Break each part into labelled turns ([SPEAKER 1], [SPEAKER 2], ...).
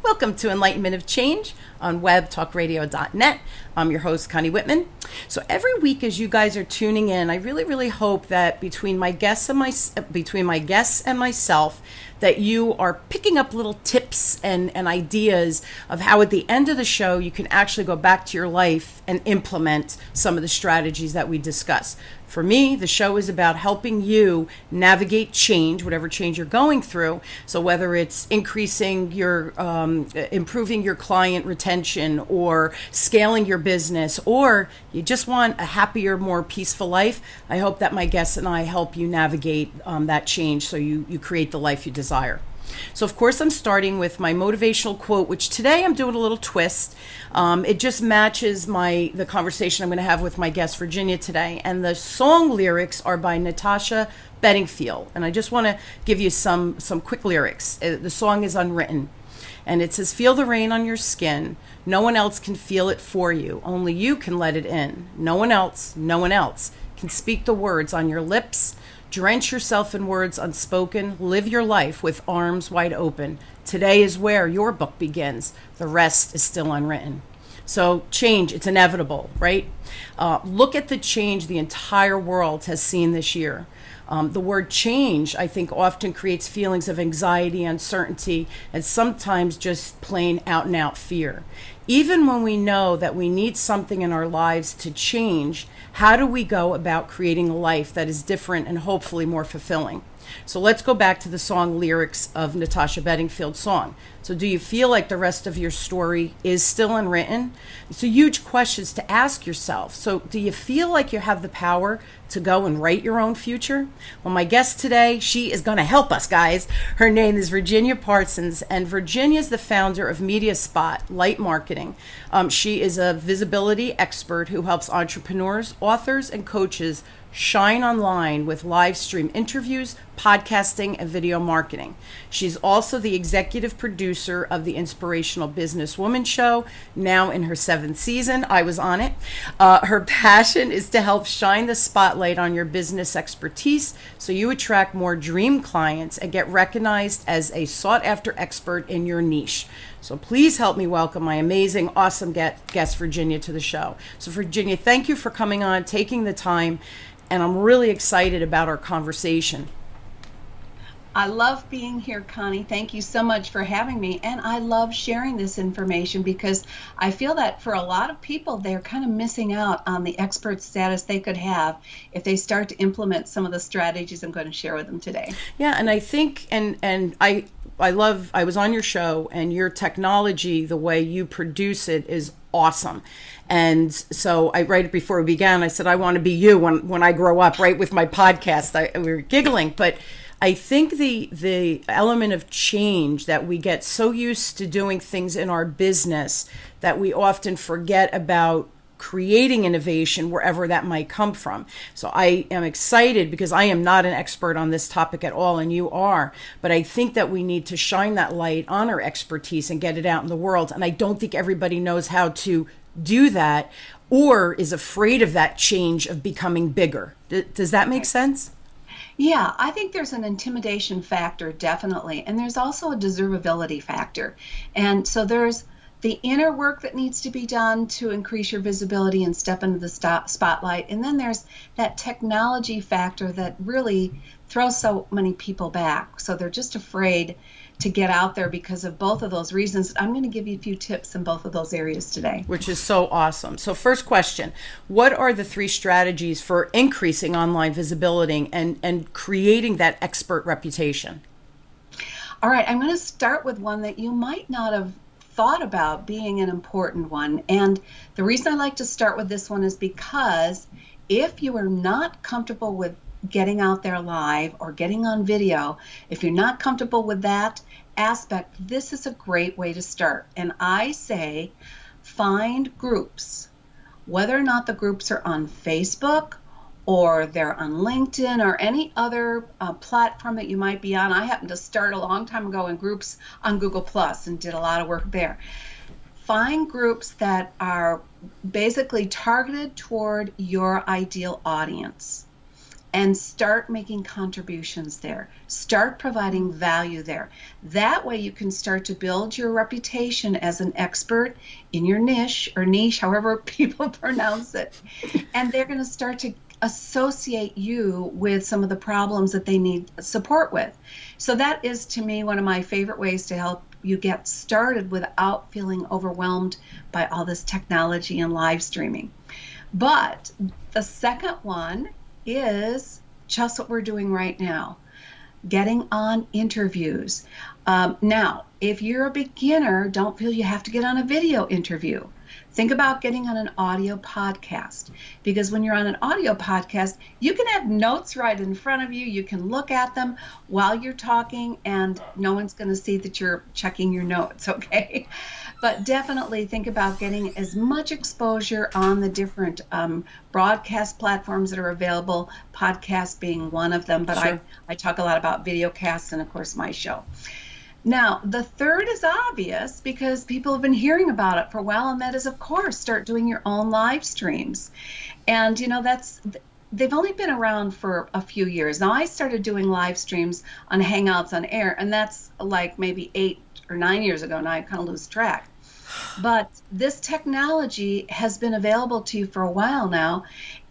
[SPEAKER 1] Welcome to Enlightenment of Change on webtalkradio.net. I'm your host, Connie Whitman. So every week as you guys are tuning in, I really hope that between my guests and myself, that you are picking up little tips and ideas of how at the end of the show you can actually go back to your life and implement some of the strategies that we discuss. For me, the show is about helping you navigate change, whatever change you're going through. So whether it's increasing your, improving your client retention, or scaling your business, or you just want a happier, more peaceful life, I hope that my guests and I help you navigate that change so you create the life you desire. So of course I'm starting with my motivational quote, which today I'm doing a little twist. It just matches the conversation I'm going to have with my guest Virginia today. And the song lyrics are by Natasha Bedingfield. And I just want to give you some quick lyrics. The song is Unwritten. And it says, feel the rain on your skin. No one else can feel it for you. Only you can let it in. No one else can speak the words on your lips. Drench yourself in words unspoken. Live your life with arms wide open. Today is where your book begins. The rest is still unwritten. So change, it's inevitable, right? Look at the change the entire world has seen this year. The word change, I think, often creates feelings of anxiety, uncertainty, and sometimes just plain out and out fear. Even when we know that we need something in our lives to change, how do we go about creating a life that is different and hopefully more fulfilling? So let's go back to the song lyrics of Natasha Bedingfield's song. So do you feel like the rest of your story is still unwritten? It's a huge question to ask yourself. So do you feel like you have the power to go and write your own future? Well, my guest today, she is going to help us, guys. Her name is Virginia Parsons, and Virginia is the founder of Media Spot Light Marketing. She is a visibility expert who helps entrepreneurs, authors, and coaches shine online with live stream interviews, podcasting, and video marketing. She's also the executive producer of the Inspirational Businesswoman Show, now in her 7th season. I was on it. Her passion is to help shine the spotlight on your business expertise so you attract more dream clients and get recognized as a sought-after expert in your niche. So please help me welcome my amazing, awesome guest, Virginia, to the show. So Virginia, thank you for coming on, taking the time, and I'm really excited about our conversation.
[SPEAKER 2] I love being here, Connie. Thank you so much for having me. And I love sharing this information because I feel that for a lot of people, they're kind of missing out on the expert status they could have if they start to implement some of the strategies I'm going to share with them today.
[SPEAKER 1] Yeah, and I think, and I was on your show, and your technology, the way you produce it is awesome. And so right before we began, I said, I want to be you when I grow up, right, with my podcast. We were giggling, but I think the element of change, that we get so used to doing things in our business that we often forget about creating innovation wherever that might come from. So I am excited because I am not an expert on this topic at all, and you are, but I think that we need to shine that light on our expertise and get it out in the world. And I don't think everybody knows how to do that, or is afraid of that change of becoming bigger. Does that make sense?
[SPEAKER 2] Yeah, I think there's an intimidation factor, definitely. And there's also a deservability factor. And so there's the inner work that needs to be done to increase your visibility and step into the spotlight. And then there's that technology factor that really throws so many people back. So they're just afraid to get out there because of both of those reasons. I'm going to give you a few tips in both of those areas today.
[SPEAKER 1] Which is so awesome. So first question, what are the 3 strategies for increasing online visibility and creating that expert reputation?
[SPEAKER 2] All right, I'm going to start with one that you might not have thought about being an important one. And the reason I like to start with this one is because if you are not comfortable with getting out there live or getting on video, if you're not comfortable with that aspect, this is a great way to start. And I say find groups, whether or not the groups are on Facebook or they're on LinkedIn or any other platform that you might be on. I happened to start a long time ago in groups on Google Plus and did a lot of work there. Find groups that are basically targeted toward your ideal audience. and start making contributions there. Start providing value there. That way you can start to build your reputation as an expert in your niche, however people pronounce it. And they're going to start to associate you with some of the problems that they need support with. So that is, to me, one of my favorite ways to help you get started without feeling overwhelmed by all this technology and live streaming. But the second one is just what we're doing right now, getting on interviews. Now, if you're a beginner, don't feel you have to get on a video interview. Think about getting on an audio podcast, because when you're on an audio podcast, you can have notes right in front of you. You can look at them while you're talking, and no one's going to see that you're checking your notes, okay? But definitely think about getting as much exposure on the different broadcast platforms that are available, podcasts being one of them. But
[SPEAKER 1] Sure.
[SPEAKER 2] I talk a lot about video casts and, of course, my show. Now, the third is obvious because people have been hearing about it for a while, and that is, of course, start doing your own live streams. And, they've only been around for a few years. Now, I started doing live streams on Hangouts on Air, and that's like maybe 8 or 9 years ago. Now I kind of lose track. But this technology has been available to you for a while now,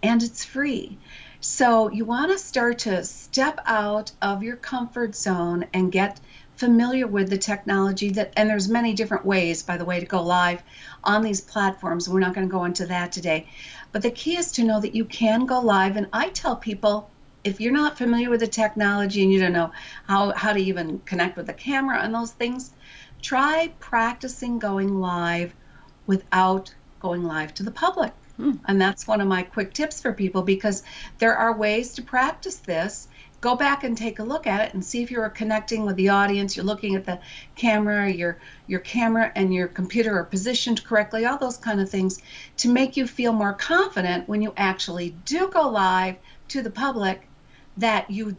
[SPEAKER 2] and it's free. So you want to start to step out of your comfort zone and get familiar with the technology and there's many different ways, by the way, to go live on these platforms. We're not going to go into that today. But the key is to know that you can go live. And I tell people, if you're not familiar with the technology and you don't know how to even connect with the camera and those things, try practicing going live without going live to the public. And that's one of my quick tips for people, because there are ways to practice this. Go back and take a look at it and see if you're connecting with the audience. You're looking at the camera, your camera and your computer are positioned correctly, all those kind of things to make you feel more confident when you actually do go live to the public, that you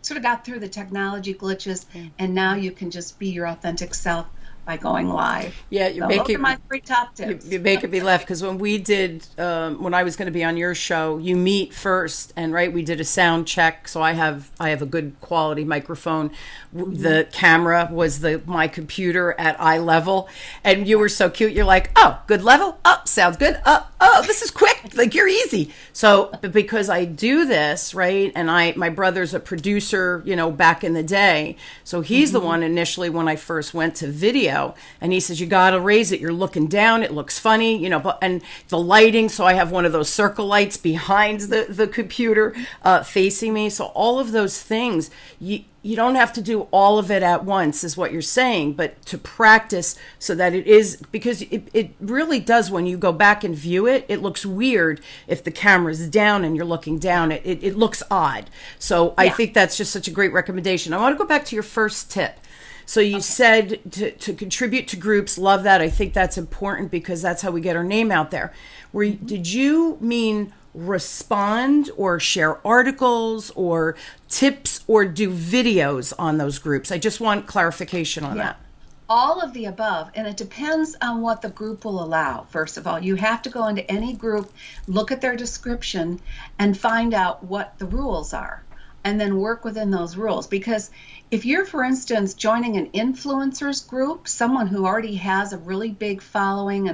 [SPEAKER 2] sort of got through the technology glitches, and now you can just be your authentic self by going live.
[SPEAKER 1] Yeah,
[SPEAKER 2] those are my 3 top tips.
[SPEAKER 1] You're making me laugh, because when we did, when I was going to be on your show, you meet first, and we did a sound check. So I have a good quality microphone. The camera was my computer at eye level, and you were so cute. You're like, oh, good level. Oh, sounds good. Oh, this is quick. Like, you're easy. So because I do this, right, and my brother's a producer, back in the day. So he's the one initially when I first went to video, and he says, you got to raise it. You're looking down. It looks funny, and the lighting. So I have one of those circle lights behind the computer facing me. So all of those things, you don't have to do all of it at once, is what you're saying, but to practice so that it is, because it really does, when you go back and view it, it looks weird if the camera's down and you're looking down. It looks odd. So I think that's just such a great recommendation. I want to go back to your first tip. So you said to contribute to groups. Love that. I think that's important, because that's how we get our name out there. Did you mean respond or share articles or tips or do videos on those groups? I just want clarification on that.
[SPEAKER 2] All of the above, and it depends on what the group will allow. First of all, you have to go into any group, look at their description, and find out what the rules are, and then work within those rules. Because if you're, for instance, joining an influencers group, someone who already has a really big following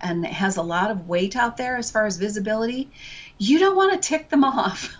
[SPEAKER 2] and has a lot of weight out there as far as visibility, you don't want to tick them off.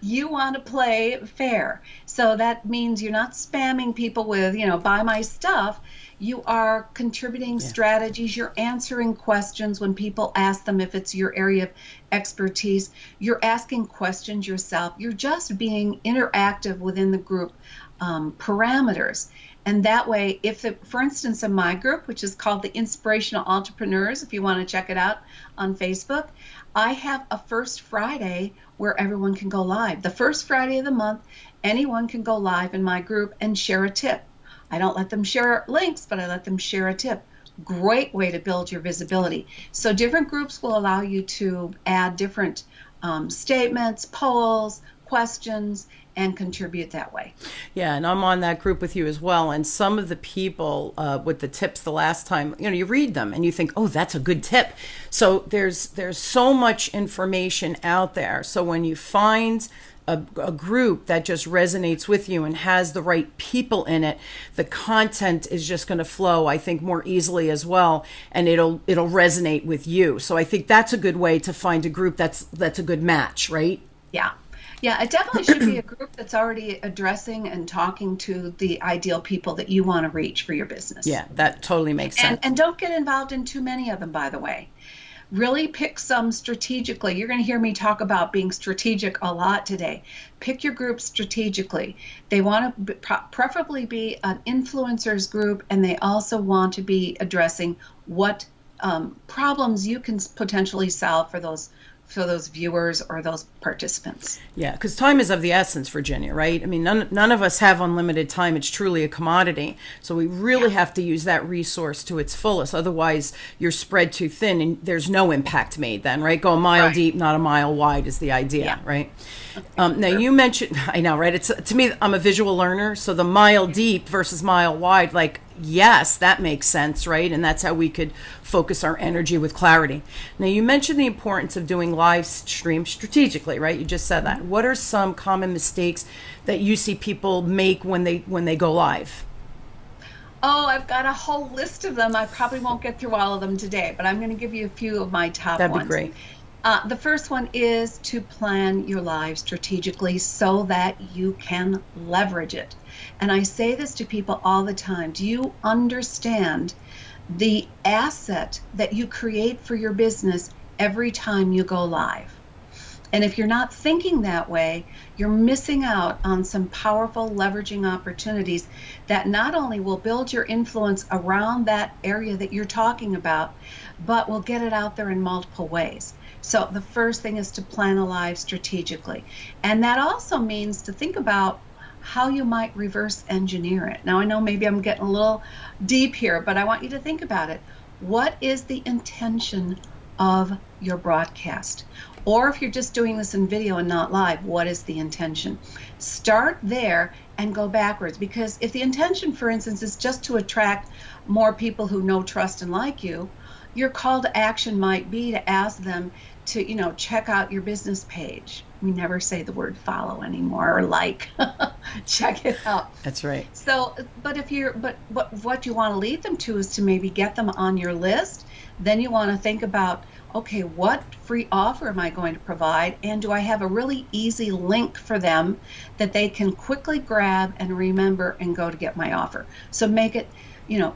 [SPEAKER 2] You want to play fair. So that means you're not spamming people with, buy my stuff. You are contributing strategies. You're answering questions when people ask them, if it's your area of expertise. You're asking questions yourself. You're just being interactive within the group parameters. And that way, for instance, in my group, which is called the Inspirational Entrepreneurs, if you want to check it out on Facebook, I have a first Friday where everyone can go live. The first Friday of the month, anyone can go live in my group and share a tip. I don't let them share links, but I let them share a tip. Great way to build your visibility. So different groups will allow you to add different statements, polls, questions, and contribute that way.
[SPEAKER 1] Yeah, and I'm on that group with you as well. And some of the people with the tips the last time, you read them and you think, oh, that's a good tip. So there's so much information out there. So when you find a group that just resonates with you and has the right people in it, the content is just going to flow, I think, more easily as well, and it'll resonate with you. So I think that's a good way to find a group that's a good match, right?
[SPEAKER 2] Yeah. Yeah, it definitely should be a group that's already addressing and talking to the ideal people that you want to reach for your business.
[SPEAKER 1] Yeah, that totally makes sense.
[SPEAKER 2] And don't get involved in too many of them, by the way. Really pick some strategically. You're going to hear me talk about being strategic a lot today. Pick your group strategically. They want to preferably be an influencers group, and they also want to be addressing what problems you can potentially solve for those viewers or those participants.
[SPEAKER 1] Yeah, because time is of the essence, Virginia, right? I mean, none of us have unlimited time. It's truly a commodity. So we really have to use that resource to its fullest. Otherwise, you're spread too thin and there's no impact made then, right? Go a mile deep, not a mile wide is the idea, right? Now, you mentioned, I know, right? It's to me, I'm a visual learner. So the mile deep versus mile wide, like, yes, that makes sense, right? And that's how we could focus our energy with clarity. Now, you mentioned the importance of doing live streams strategically, right? You just said that. What are some common mistakes that you see people make when they go live?
[SPEAKER 2] Oh, I've got a whole list of them. I probably won't get through all of them today, but I'm going to give you a few of my top ones.
[SPEAKER 1] That'd be great.
[SPEAKER 2] The first one is to plan your live strategically so that you can leverage it. And I say this to people all the time. Do you understand the asset that you create for your business every time you go live? And if you're not thinking that way, you're missing out on some powerful leveraging opportunities that not only will build your influence around that area that you're talking about, but will get it out there in multiple ways. So the first thing is to plan a live strategically. And that also means to think about how you might reverse engineer it. Now, I know maybe I'm getting a little deep here, but I want you to think about it. What is the intention of your broadcast? Or if you're just doing this in video and not live, what is the intention? Start there and go backwards, because if the intention, for instance, is just to attract more people who know, trust, and like you, your call to action might be to ask them to, check out your business page. We never say the word follow anymore or like. Check it out.
[SPEAKER 1] That's right.
[SPEAKER 2] So, but what you want to lead them to is to maybe get them on your list. Then you want to think about, okay, what free offer am I going to provide? And do I have a really easy link for them that they can quickly grab and remember and go to get my offer? So make it,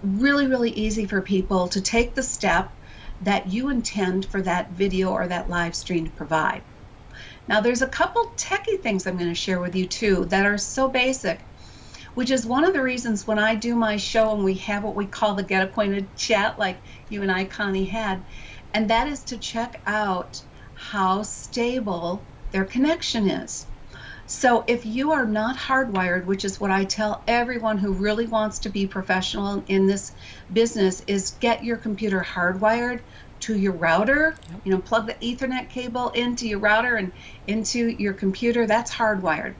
[SPEAKER 2] really, really easy for people to take the step that you intend for that video or that live stream to provide. Now, there's a couple techie things I'm going to share with you too that are so basic, which is one of the reasons when I do my show and we have what we call the Get Acquainted chat, like you and I, Connie, had, and that is to check out how stable their connection is. So if you are not hardwired, which is what I tell everyone who really wants to be professional in this business, is get your computer hardwired to your router. Plug the Ethernet cable into your router and into your computer. That's hardwired.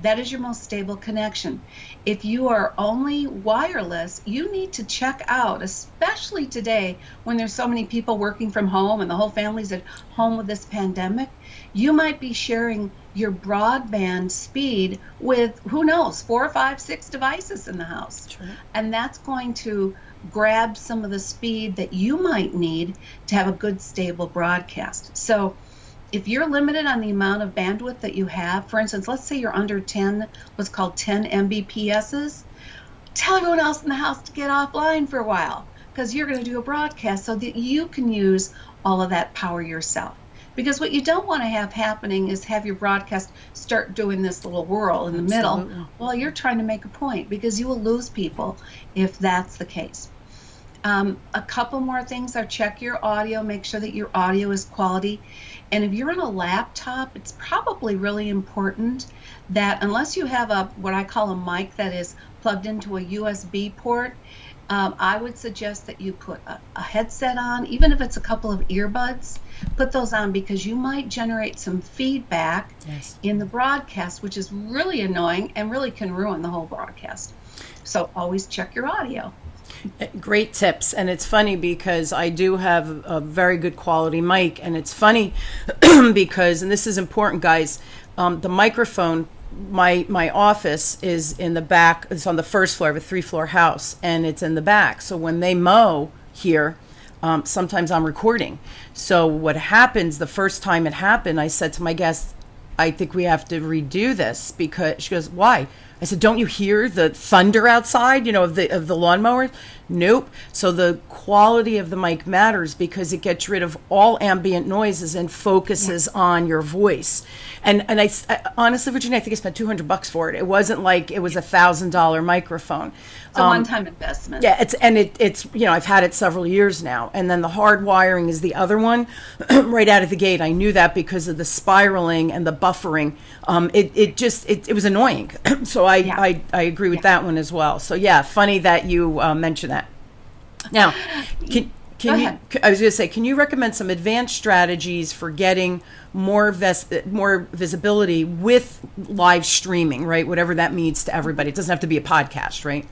[SPEAKER 2] That is your most stable connection. If you are only wireless, you need to check out, especially today when there's so many people working from home and the whole family's at home with this pandemic, you might be sharing your broadband speed with, who knows, 4, 5, 6 devices in the house.
[SPEAKER 1] Sure.
[SPEAKER 2] And that's going to grab some of the speed that you might need to have a good, stable broadcast. So if you're limited on the amount of bandwidth that you have, for instance, let's say you're under 10, what's called 10 Mbps's, tell everyone else in the house to get offline for a while, because you're going to do a broadcast so that you can use all of that power yourself. Because what you don't want to have happening is have your broadcast start doing this little whirl in the middle while you're trying to make a point, because you will lose people if that's the case. A couple more things are check your audio, make sure that your audio is quality. And if you're on a laptop, it's probably really important that unless you have what I call a mic that is plugged into a USB port, I would suggest that you put a headset on, even if it's a couple of earbuds. Put those on because you might generate some feedback in the broadcast, which is really annoying and really can ruin the whole broadcast. So always check your audio.
[SPEAKER 1] Great tips. And it's funny because I do have a very good quality mic, and it's funny because, and this is important, guys, the microphone, my office is in the back. It's on the first floor of a 3-floor house, and it's in the back. So when they mow here, sometimes I'm recording. So what happens, the first time it happened, I said to my guest, I think we have to redo this, because she goes, why? I said, don't you hear the thunder outside, of the lawnmower? Nope. So the quality of the mic matters because it gets rid of all ambient noises and focuses on your voice. And I honestly, Virginia, I think I spent $200 for it. It wasn't like it was $1,000 microphone.
[SPEAKER 2] It's a one-time investment.
[SPEAKER 1] Yeah, it's I've had it several years now. And then the hard wiring is the other one. Right out of the gate, I knew that because of the spiraling and the buffering. It was annoying. So I agree with that one as well. So yeah, funny that you mentioned that. Now, I was going to say, can you recommend some advanced strategies for getting more visibility with live streaming, right? Whatever that means to everybody. It doesn't have to be a podcast, right?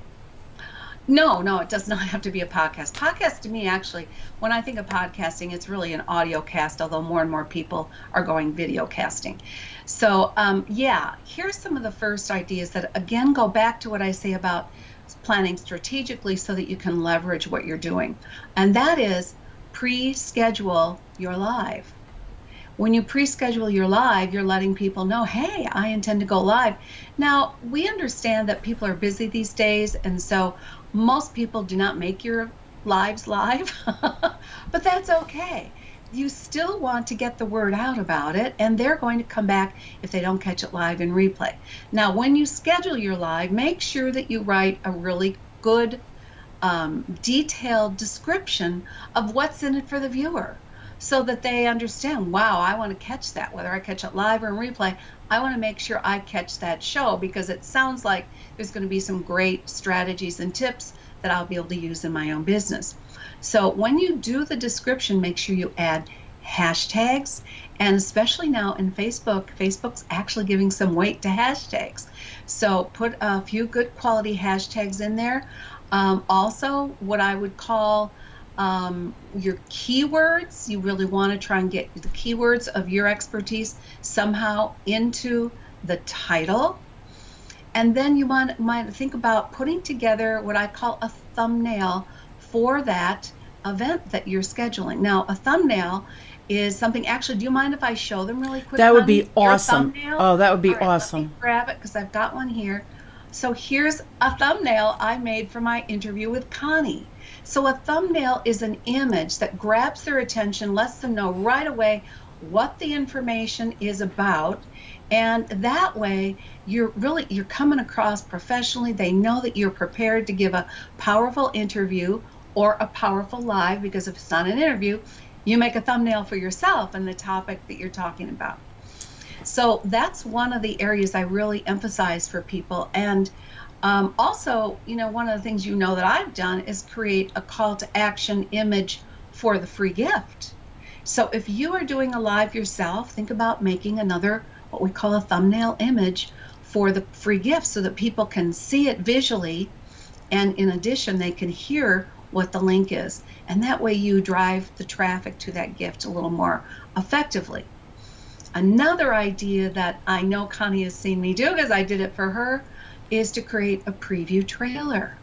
[SPEAKER 2] No, it does not have to be a podcast. Podcast to me, actually, when I think of podcasting, it's really an audio cast, although more and more people are going video casting. So, here's some of the first ideas that, again, go back to what I say about planning strategically so that you can leverage what you're doing. And that is pre-schedule your live. When you pre-schedule your live, you're letting people know, hey, I intend to go live. Now, we understand that people are busy these days, and so most people do not make your lives live, but that's okay. You still want to get the word out about it, and they're going to come back if they don't catch it live in replay. Now, when you schedule your live, make sure that you write a really good, detailed description of what's in it for the viewer, so that they understand, wow, I want to catch that. Whether I catch it live or in replay, I want to make sure I catch that show, because it sounds like there's going to be some great strategies and tips that I'll be able to use in my own business. So when you do the description, make sure you add hashtags, and especially now in Facebook's actually giving some weight to hashtags. So put a few good quality hashtags in there. Also, what I would call your keywords. You really want to try and get the keywords of your expertise somehow into the title. And then you might think about putting together what I call a thumbnail for that event that you're scheduling. Now, a thumbnail is something, actually, do you mind if I show them really quick?
[SPEAKER 1] That would be awesome. Oh, that would be awesome.
[SPEAKER 2] Let me grab it because I've got one here. So here's a thumbnail I made for my interview with Connie. So a thumbnail is an image that grabs their attention, lets them know right away what the information is about, and that way you're coming across professionally. They know that you're prepared to give a powerful interview or a powerful live, because if it's not an interview, you make a thumbnail for yourself and the topic that you're talking about. So that's one of the areas I really emphasize for people. And also, one of the things that I've done is create a call to action image for the free gift. So if you are doing a live yourself, think about making another, what we call a thumbnail image for the free gift, so that people can see it visually, and in addition, they can hear what the link is. And that way you drive the traffic to that gift a little more effectively. Another idea that I know Connie has seen me do, because I did it for her, is to create a preview trailer.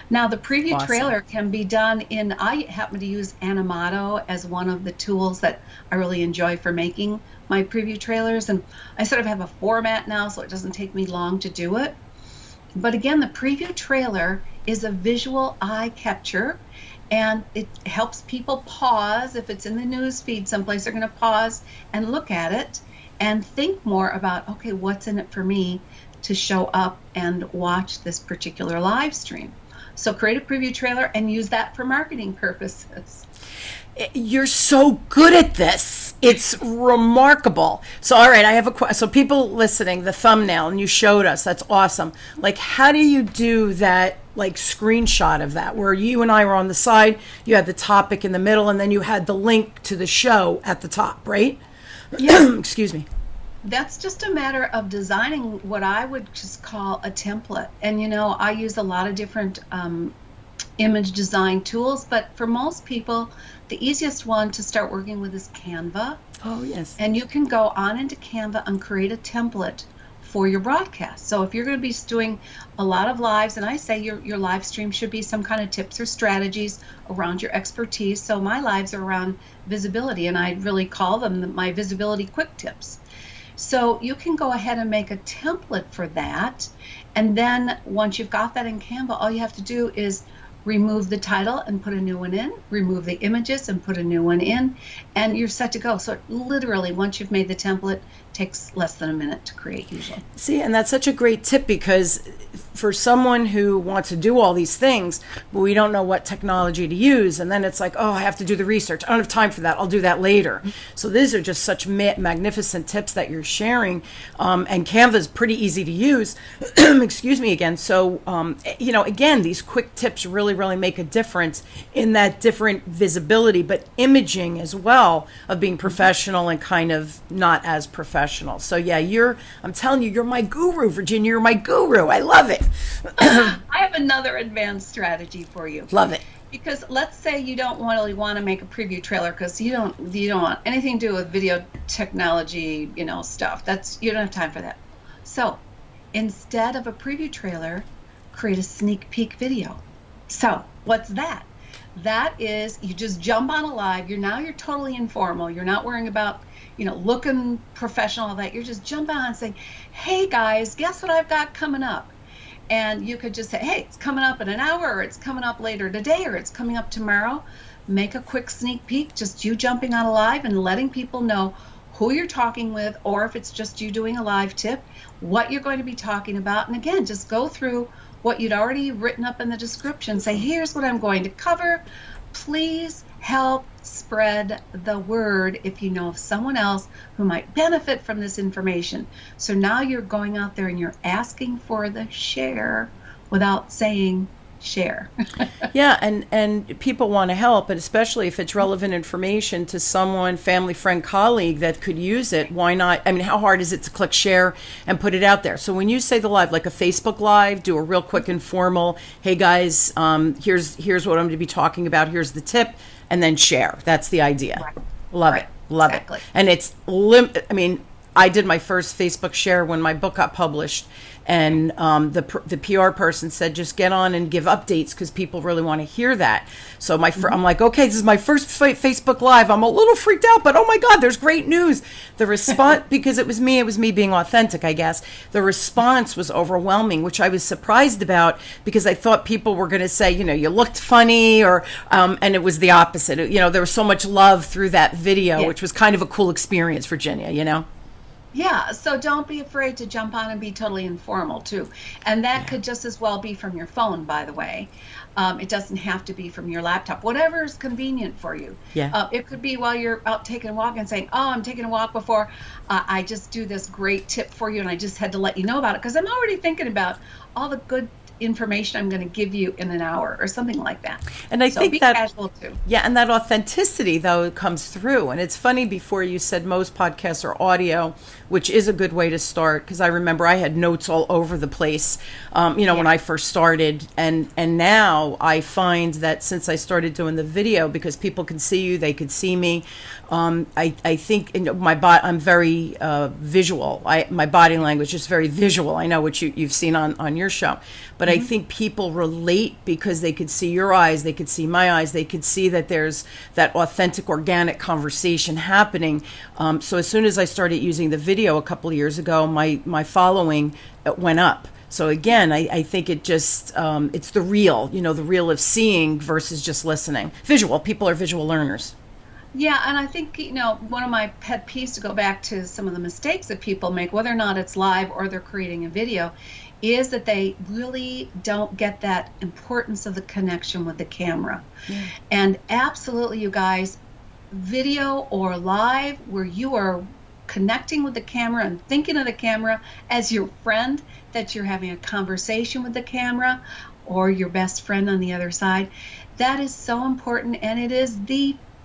[SPEAKER 2] Now, the preview trailer can be done I happen to use Animato as one of the tools that I really enjoy for making my preview trailers. And I sort of have a format now, so it doesn't take me long to do it. But again, the preview trailer is a visual eye capture, and it helps people pause. If it's in the news feed someplace, they're going to pause and look at it and think more about, okay, what's in it for me to show up and watch this particular live stream. So create a preview trailer and use that for marketing purposes.
[SPEAKER 1] You're so good at this. It's remarkable. So, all right, I have a question. So, people listening, the thumbnail, and you showed us, that's awesome. Like, how do you do that, like, screenshot of that, where you and I were on the side, you had the topic in the middle, and then you had the link to the show at the top, right?
[SPEAKER 2] Yeah.
[SPEAKER 1] Excuse me.
[SPEAKER 2] That's just a matter of designing what I would just call a template. And, I use a lot of different image design tools, but for most people, the easiest one to start working with is Canva.
[SPEAKER 1] Oh, yes.
[SPEAKER 2] And you can go on into Canva and create a template for your broadcast. So if you're going to be doing a lot of lives, and I say your live stream should be some kind of tips or strategies around your expertise. So my lives are around visibility, and I really call them my visibility quick tips. So you can go ahead and make a template for that. And then once you've got that in Canva, all you have to do is remove the title and put a new one in, remove the images and put a new one in, and you're set to go. So literally, once you've made the template, takes less than a minute to create usually.
[SPEAKER 1] See, and that's such a great tip, because for someone who wants to do all these things, but we don't know what technology to use, and then it's like, oh, I have to do the research. I don't have time for that. I'll do that later. So these are just such magnificent tips that you're sharing, and Canva is pretty easy to use. Excuse me again. So, again, these quick tips really, really make a difference in that different visibility, but imaging as well of being professional and kind of not as professional. So yeah, I'm telling you, you're my guru, Virginia. You're my guru. I love it.
[SPEAKER 2] I have another advanced strategy for you.
[SPEAKER 1] Love it.
[SPEAKER 2] Because let's say you don't really want to make a preview trailer because you don't want anything to do with video technology, stuff. You don't have time for that. So instead of a preview trailer, create a sneak peek video. So what's that? That is, you just jump on a live. You're totally informal. You're not worrying about looking professional, all that. You're just jumping on and saying, hey guys, guess what I've got coming up? And you could just say, hey, it's coming up in an hour, or it's coming up later today, or it's coming up tomorrow. Make a quick sneak peek, just you jumping on a live and letting people know who you're talking with, or if it's just you doing a live tip, what you're going to be talking about. And again, just go through what you'd already written up in the description. Say, here's what I'm going to cover. Please help spread the word if you know of someone else who might benefit from this information. So now you're going out there and you're asking for the share without saying share.
[SPEAKER 1] Yeah, and people want to help, but especially if it's relevant information to someone, family, friend, colleague that could use it, why not? I mean, how hard is it to click share and put it out there? So when you say the live, like a Facebook live, do a real quick informal, hey guys, here's what I'm going to be talking about, here's the tip, and then share. That's the idea.
[SPEAKER 2] Right.
[SPEAKER 1] Love
[SPEAKER 2] Right.
[SPEAKER 1] it. Love
[SPEAKER 2] Exactly.
[SPEAKER 1] it. And it's I did my first Facebook share when my book got published, and the PR person said, just get on and give updates because people really want to hear that. So I'm like, okay, this is my first Facebook Live. I'm a little freaked out, but oh my God, there's great news. The response, because it was me being authentic, I guess. The response was overwhelming, which I was surprised about, because I thought people were going to say, you looked funny, or and it was the opposite. There was so much love through that video, which was kind of a cool experience, Virginia,
[SPEAKER 2] Yeah, so don't be afraid to jump on and be totally informal too. And that could just as well be from your phone, by the way. It doesn't have to be from your laptop, whatever is convenient for you.
[SPEAKER 1] Yeah.
[SPEAKER 2] It could be while you're out taking a walk and saying, oh, I'm taking a walk before I just do this great tip for you, and I just had to let you know about it because I'm already thinking about all the good information I'm going to give you in an hour or something like that.
[SPEAKER 1] And I think
[SPEAKER 2] be
[SPEAKER 1] that
[SPEAKER 2] casual too.
[SPEAKER 1] Yeah, and that authenticity though comes through. And it's funny, before you said most podcasts are audio, which is a good way to start, because I remember I had notes all over the place, when I first started, and now I find that since I started doing the video, because people can see you, they could see me. I think I'm very visual. My body language is very visual. I know what you've seen on your show, but I think people relate because they could see your eyes, they could see my eyes, they could see that there's that authentic, organic conversation happening. So as soon as I started using the video a couple of years ago, my following went up. So again, I think it just, it's the real, the real of seeing versus just listening. Visual, people are visual learners.
[SPEAKER 2] Yeah, and I think, one of my pet peeves, to go back to some of the mistakes that people make, whether or not it's live or they're creating a video, is that they really don't get that importance of the connection with the camera. Yeah. And absolutely, you guys, video or live where you are connecting with the camera and thinking of the camera as your friend, that you're having a conversation with the camera or your best friend on the other side. That is so important, and it is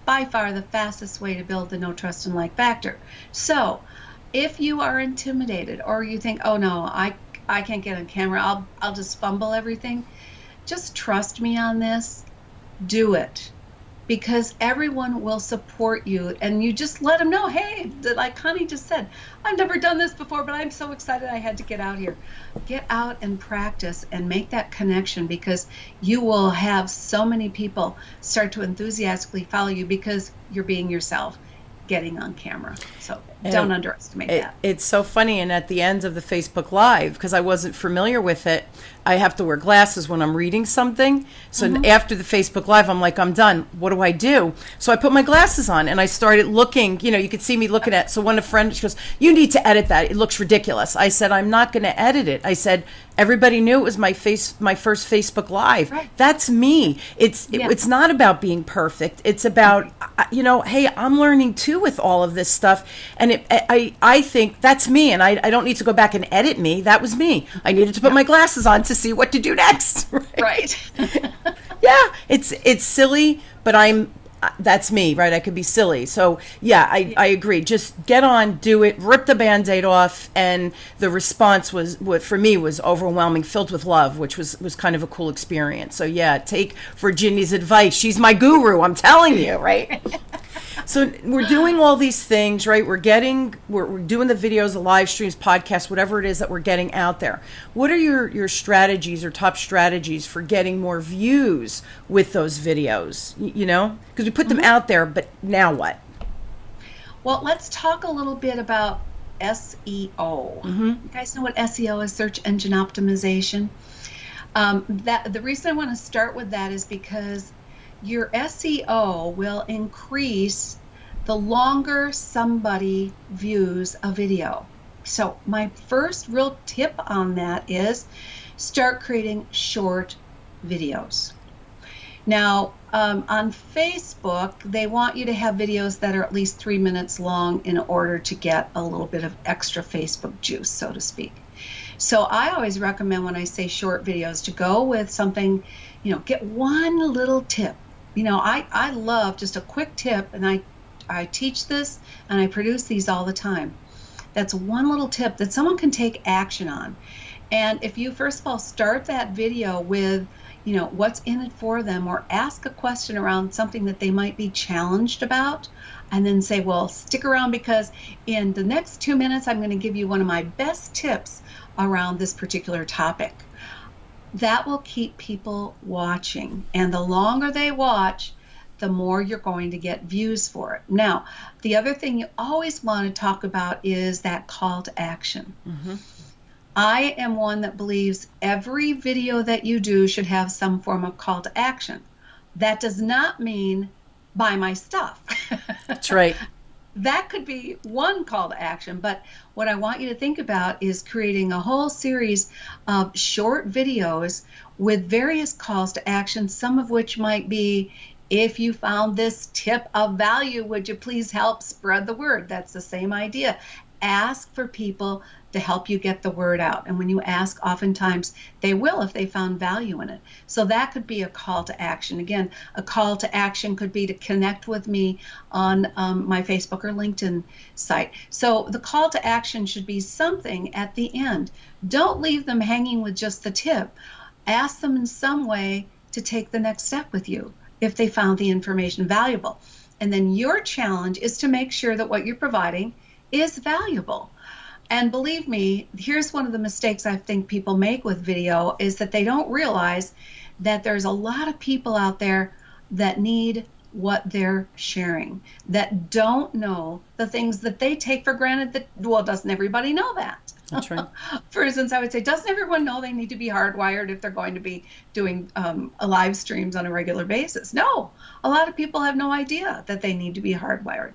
[SPEAKER 2] by far the fastest way to build the no trust and like factor. So if you are intimidated or you think, oh no, I can't get on camera, I'll just fumble everything, just trust me on this. Do it, because everyone will support you, and you just let them know, hey, like Connie just said, I've never done this before, but I'm so excited I had to get out here. Get out and practice and make that connection, because you will have so many people start to enthusiastically follow you because you're being yourself, getting on camera. So don't underestimate that.
[SPEAKER 1] It's so funny. And at the end of the Facebook Live, because I wasn't familiar with it, I have to wear glasses when I'm reading something. So after the Facebook Live, I'm like, I'm done. What do I do? So I put my glasses on and I started looking. You could see me looking at. So when a friend, she goes, you need to edit that. It looks ridiculous. I said, I'm not going to edit it. I said, everybody knew it was my first Facebook Live.
[SPEAKER 2] Right.
[SPEAKER 1] That's me. It's not about being perfect. It's about, hey, I'm learning too with all of this stuff. And I think that's me. And I don't need to go back and edit me. That was me. I needed to put my glasses on to see what to do next.
[SPEAKER 2] Right.
[SPEAKER 1] Yeah, it's silly, but that's me, right? I could be silly. So yeah, I agree. Just get on, do it, rip the Band-Aid off. And the response was, for me, was overwhelming, filled with love, which was kind of a cool experience. So yeah, take Virginia's advice. She's my guru, I'm telling you, right? So we're doing all these things, right? We're doing the videos, the live streams, podcasts, whatever it is that we're getting out there. What are your strategies or top strategies for getting more views with those videos? Because we put them out there, but now what?
[SPEAKER 2] Well, let's talk a little bit about SEO. You guys know what SEO is, search engine optimization. The reason I want to start with that is because your SEO will increase the longer somebody views a video. So my first real tip on that is start creating short videos. Now, on Facebook, they want you to have videos that are at least 3 minutes long in order to get a little bit of extra Facebook juice, so to speak. So I always recommend, when I say short videos, to go with something, get one little tip. I love just a quick tip, and I teach this and I produce these all the time. That's one little tip that someone can take action on. And if you, first of all, start that video with, what's in it for them, or ask a question around something that they might be challenged about, and then say, well, stick around, because in the next 2 minutes, I'm going to give you one of my best tips around this particular topic. That will keep people watching. And the longer they watch, the more you're going to get views for it. Now, the other thing you always want to talk about is that call to action. I am one that believes every video that you do should have some form of call to action. That does not mean buy my stuff.
[SPEAKER 1] That's right.
[SPEAKER 2] That could be one call to action, but what I want you to think about is creating a whole series of short videos with various calls to action, some of which might be, if you found this tip of value, would you please help spread the word? That's the same idea. Ask for people to help you get the word out. And when you ask, oftentimes they will if they found value in it. So that could be a call to action. Again, a call to action could be to connect with me on my Facebook or LinkedIn site. So the call to action should be something at the end. Don't leave them hanging with just the tip. Ask them in some way to take the next step with you if they found the information valuable. And then your challenge is to make sure that what you're providing is valuable. And believe me, here's one of the mistakes I think people make with video, is that they don't realize that there's a lot of people out there that need what they're sharing, that don't know the things that they take for granted. That, well, doesn't everybody know that?
[SPEAKER 1] That's right.
[SPEAKER 2] For instance, I would say, doesn't everyone know they need to be hardwired if they're going to be doing live streams on a regular basis? No, a lot of people have no idea that they need to be hardwired.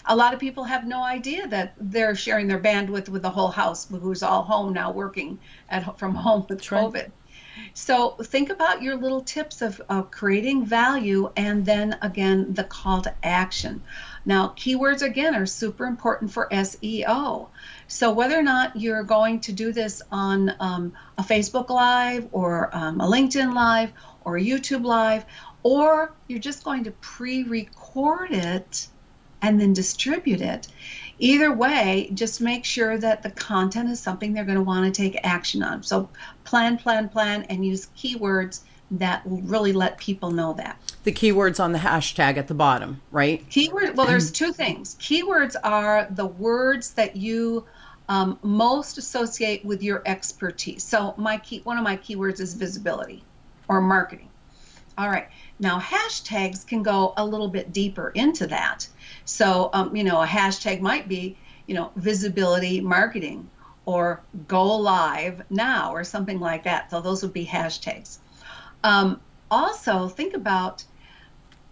[SPEAKER 2] A lot of people have no idea that they're sharing their bandwidth with the whole house, who's all home now working from home with COVID. So think about your little tips of creating value, and then again, the call to action. Now, keywords again are super important for SEO. So whether or not you're going to do this on a Facebook Live or a LinkedIn Live or a YouTube Live, or you're just going to pre-record it and then distribute it, either way, just make sure that the content is something they're going to want to take action on. So plan, and use keywords that really let people know that.
[SPEAKER 1] The keywords on the hashtag at the bottom, right?
[SPEAKER 2] Well, there's two things. Keywords are the words that you most associate with your expertise. So one of my keywords is visibility or marketing. All right. Now, hashtags can go a little bit deeper into that. So, a hashtag might be, visibility marketing or go live now or something like that. So those would be hashtags. Also, think about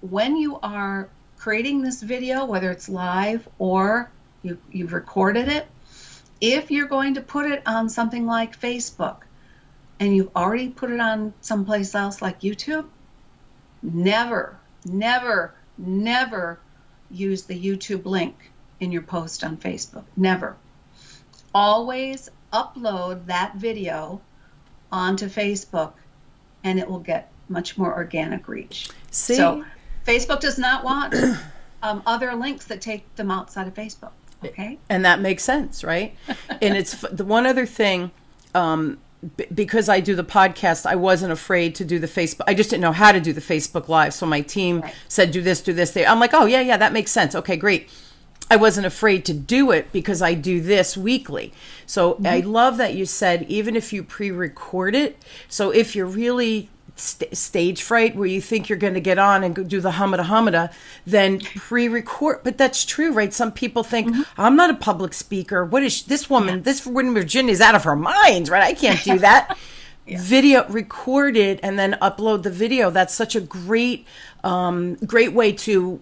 [SPEAKER 2] when you are creating this video, whether it's live or you've recorded it, if you're going to put it on something like Facebook and you've already put it on someplace else like YouTube, never use the YouTube link in your post on Facebook. Never. Always upload that video onto Facebook and it will get much more organic reach.
[SPEAKER 1] See?
[SPEAKER 2] So Facebook does not want other links that take them outside of Facebook. Okay?
[SPEAKER 1] And that makes sense, right? And it's the one other thing, because I do the podcast, I wasn't afraid to do the Facebook. I just didn't know how to do the Facebook Live. So my team said, do this. I'm like, oh, yeah, that makes sense. Okay, great. I wasn't afraid to do it because I do this weekly. So I love that you said, even if you pre-record it, so if you're really stage fright where you think you're going to get on and do the humada, then pre-record. But that's true, right? Some people think, I'm not a public speaker. What is this woman? This woman Virginia's out of her mind, right? I can't do that. Video, record it and then upload the video. That's such a great way to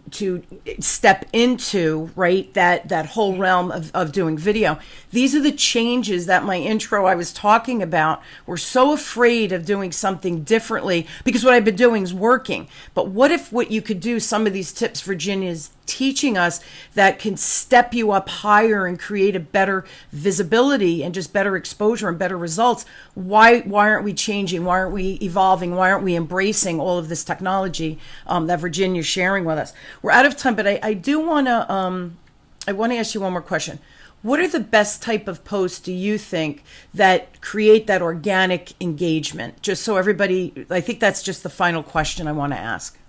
[SPEAKER 1] step into, right, that whole realm of doing video. These are the changes that my intro I was talking about. We're so afraid of doing something differently because what I've been doing is working. But what if what you could do, some of these tips Virginia's teaching us that can step you up higher and create a better visibility and just better exposure and better results? Why aren't we changing? Why aren't we evolving? Why aren't we embracing all of this technology that Virginia's sharing with us? We're out of time, but I do want to ask you one more question. What are the best type of posts do you think that create that organic engagement? Just so everybody, I think that's just the final question I want to ask.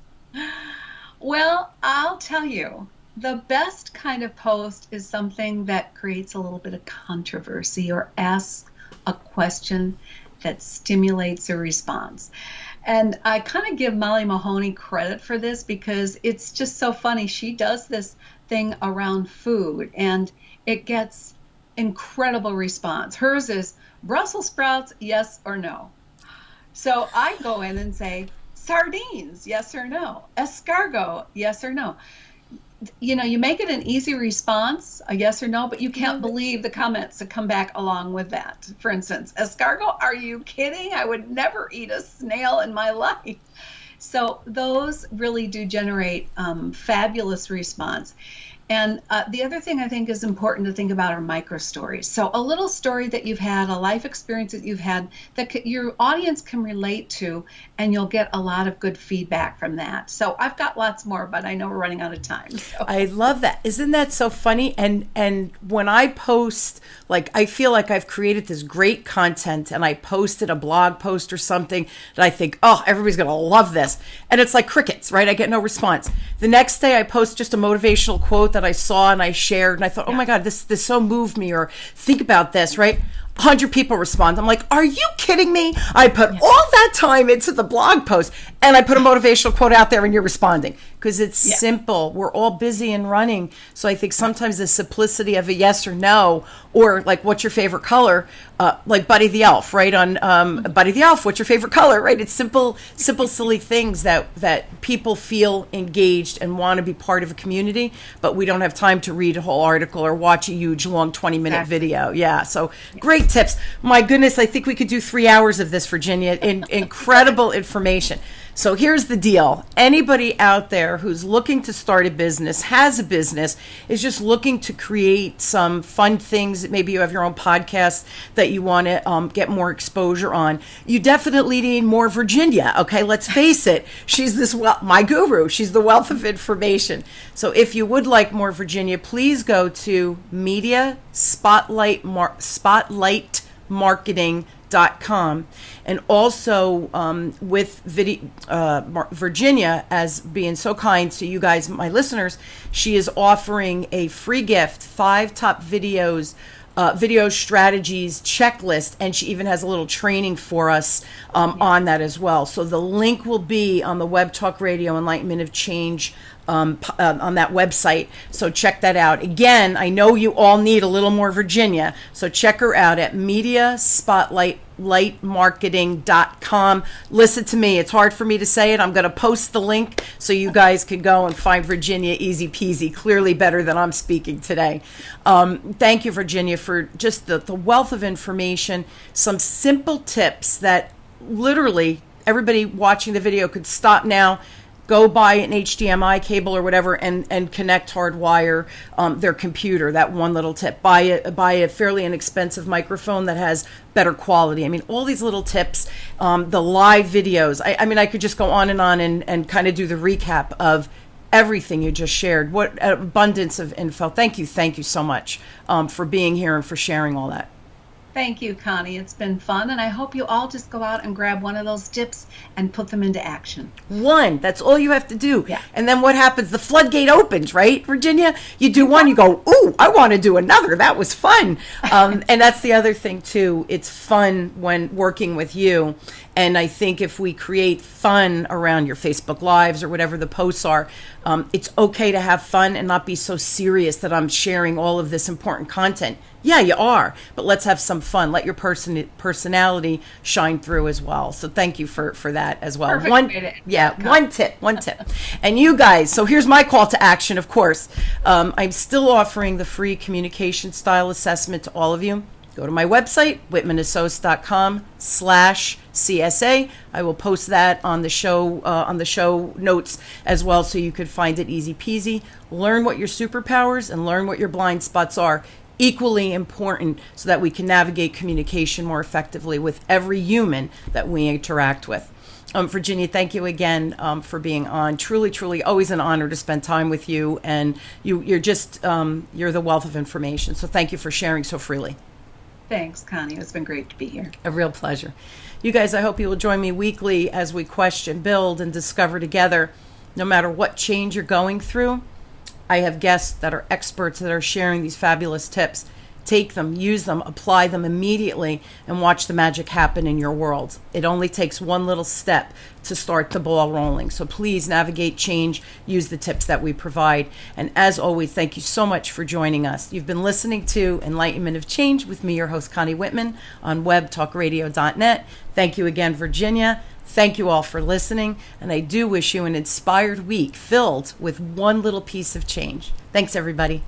[SPEAKER 2] Well, I'll tell you, the best kind of post is something that creates a little bit of controversy or asks a question that stimulates a response. And I kind of give Molly Mahoney credit for this because it's just so funny. She does this thing around food and it gets incredible response. Hers is Brussels sprouts, yes or no. So I go in and say, sardines, yes or no. Escargot, yes or no. You make it an easy response, a yes or no, but you can't believe the comments that come back along with that. For instance, escargot, are you kidding? I would never eat a snail in my life. So those really do generate fabulous response. And the other thing I think is important to think about are micro stories. So a little story that you've had, a life experience that you've had that your audience can relate to, and you'll get a lot of good feedback from that. So I've got lots more, but I know we're running out of time. So.
[SPEAKER 1] I love that. Isn't that so funny? And when I post, like, I feel like I've created this great content and I posted a blog post or something that I think, oh, everybody's going to love this. And it's like crickets, right? I get no response. The next day I post just a motivational quote that I saw and I shared and I thought, oh my God, this so moved me, or think about this, right? 100 people respond. I'm like, are you kidding me? I put all that time into the blog post and I put a motivational quote out there and you're responding because it's simple. We're all busy and running. So I think sometimes the simplicity of a yes or no, or like, what's your favorite color? Like Buddy the Elf, right? On Buddy the Elf, what's your favorite color, right? It's simple, silly things that people feel engaged and want to be part of a community, but we don't have time to read a whole article or watch a huge long 20-minute video. Yeah. So great great tips. My goodness, I think we could do 3 hours of this, Virginia. Incredible information. So here's the deal. Anybody out there who's looking to start a business, has a business, is just looking to create some fun things. Maybe you have your own podcast that you want to get more exposure on. You definitely need more Virginia. Okay, let's face it. She's my guru. She's the wealth of information. So if you would like more Virginia, please go to spotlightmarketing.com. And also with Virginia, as being so kind to you guys, my listeners, she is offering a free gift, 5 top videos, video strategies checklist, and she even has a little training for us on that as well. So the link will be on the Web Talk Radio Enlightenment of Change on that website. So check that out. Again, I know you all need a little more Virginia, so check her out at mediaspotlightmarketing.com. Listen to me. It's hard for me to say it. I'm going to post the link so you guys can go and find Virginia easy peasy, clearly better than I'm speaking today. Thank you, Virginia, for just the wealth of information, some simple tips that literally everybody watching the video could stop now, go buy an HDMI cable or whatever and connect, hardwire their computer. That one little tip. Buy a fairly inexpensive microphone that has better quality. I mean, all these little tips, the live videos. I mean, I could just go on and kind of do the recap of everything you just shared. What abundance of info. Thank you so much for being here and for sharing all that.
[SPEAKER 2] Thank you, Connie. It's been fun, and I hope you all just go out and grab one of those tips and put them into action.
[SPEAKER 1] One. That's all you have to do.
[SPEAKER 2] Yeah.
[SPEAKER 1] And then what happens? The floodgate opens, right, Virginia? You do one, you go, ooh, I want to do another. That was fun. And that's the other thing, too. It's fun when working with you. And I think if we create fun around your Facebook Lives or whatever the posts are, it's okay to have fun and not be so serious that I'm sharing all of this important content. Yeah, you are, but let's have some fun. Let your personality shine through as well. So thank you for that as well.
[SPEAKER 2] Perfect.
[SPEAKER 1] One tip. And you guys, so here's my call to action, of course. I'm still offering the free communication style assessment to all of you. Go to my website, whitmanassociates.com/CSA. I will post that on the show notes as well, so you could find it easy peasy. Learn what your superpowers and learn what your blind spots are. Equally important, so that we can navigate communication more effectively with every human that we interact with. Virginia, thank you again for being on. Truly, always an honor to spend time with you. And you're just, you're the wealth of information. So thank you for sharing so freely.
[SPEAKER 2] Thanks, Connie. It's been great to be here.
[SPEAKER 1] A real pleasure. You guys, I hope you will join me weekly as we question, build, and discover together. No matter what change you're going through, I have guests that are experts that are sharing these fabulous tips. Take them, use them, apply them immediately, and watch the magic happen in your world. It only takes one little step to start the ball rolling. So please navigate change, use the tips that we provide. And as always, thank you so much for joining us. You've been listening to Enlightenment of Change with me, your host, Connie Whitman, on webtalkradio.net. Thank you again, Virginia. Thank you all for listening, and I do wish you an inspired week filled with one little piece of change. Thanks, everybody.